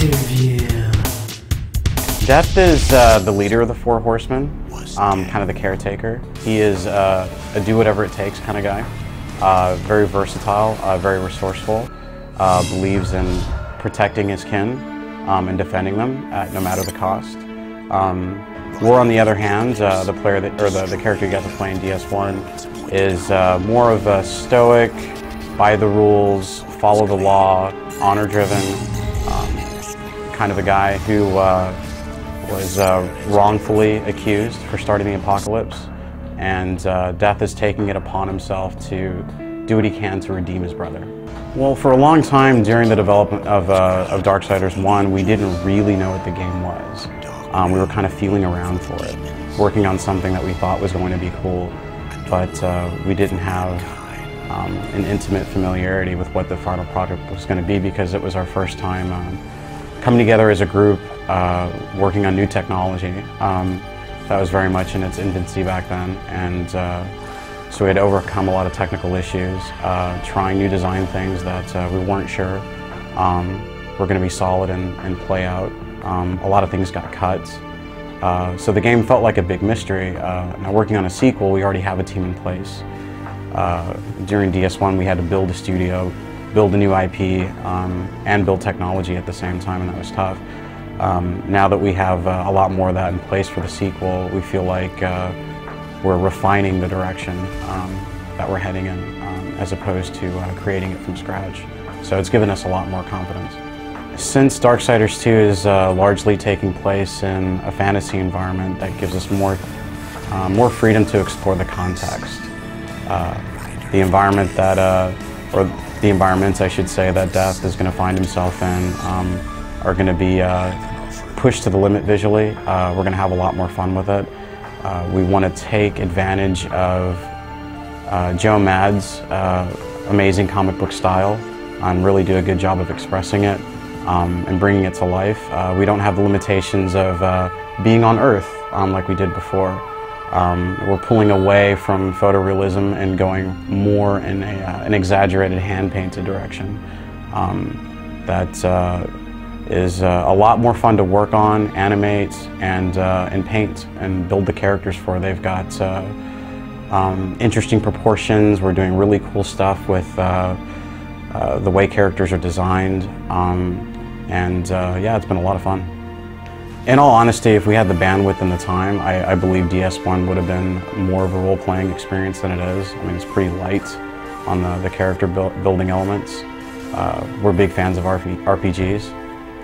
Interview. Death is the leader of the Four Horsemen, kind of the caretaker. He is a do whatever it takes kind of guy. Very versatile, very resourceful, believes in protecting his kin and defending them at no matter the cost. War, on the other hand, the player that, or the character you got to play in DS1 is more of a stoic, by the rules, follow the law, honor-driven, kind of a guy who was wrongfully accused for starting the apocalypse, and Death is taking it upon himself to do what he can to redeem his brother. Well, for a long time during the development of Darksiders 1, we didn't really know what the game was. We were kind of feeling around for it, working on something that we thought was going to be cool, but we didn't have an intimate familiarity with what the final product was going to be, because it was our first time coming together as a group, working on new technology. That was very much in its infancy back then, and so we had to overcome a lot of technical issues, trying new design things that we weren't sure were going to be solid and play out. A lot of things got cut, so the game felt like a big mystery. Now, working on a sequel, we already have a team in place. During DS1, we had to build a studio, build a new IP, and build technology at the same time, and that was tough. Now that we have a lot more of that in place for the sequel, we feel like we're refining the direction that we're heading in, as opposed to creating it from scratch. So it's given us a lot more confidence. Since Darksiders II is largely taking place in a fantasy environment, that gives us more freedom to explore the context. The environment that, or the environments I should say, that Death is going to find himself in are going to be pushed to the limit visually. We're going to have a lot more fun with it. We want to take advantage of Joe Mad's amazing comic book style and really do a good job of expressing it and bringing it to life. We don't have the limitations of being on Earth like we did before. We're pulling away from photorealism and going more in an exaggerated hand-painted direction. That is a lot more fun to work on, animate, and paint and build the characters for. They've got interesting proportions. We're doing really cool stuff with the way characters are designed, yeah, it's been a lot of fun. In all honesty, if we had the bandwidth and the time, I believe DS1 would have been more of a role-playing experience than it is. I mean, it's pretty light on the character building elements. We're big fans of RPGs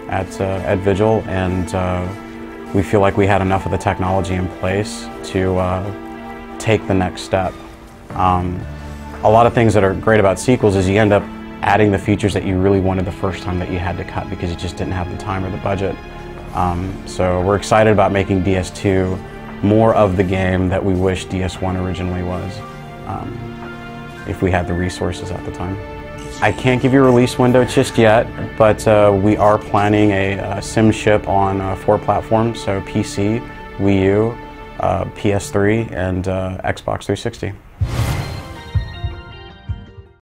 at Vigil, and we feel like we had enough of the technology in place to take the next step. A lot of things that are great about sequels is you end up adding the features that you really wanted the first time that you had to cut because you just didn't have the time or the budget. So we're excited about making DS2 more of the game that we wish DS1 originally was, if we had the resources at the time. I can't give you a release window just yet, but we are planning a sim ship on 4 platforms, so PC, Wii U, PS3, and Xbox 360.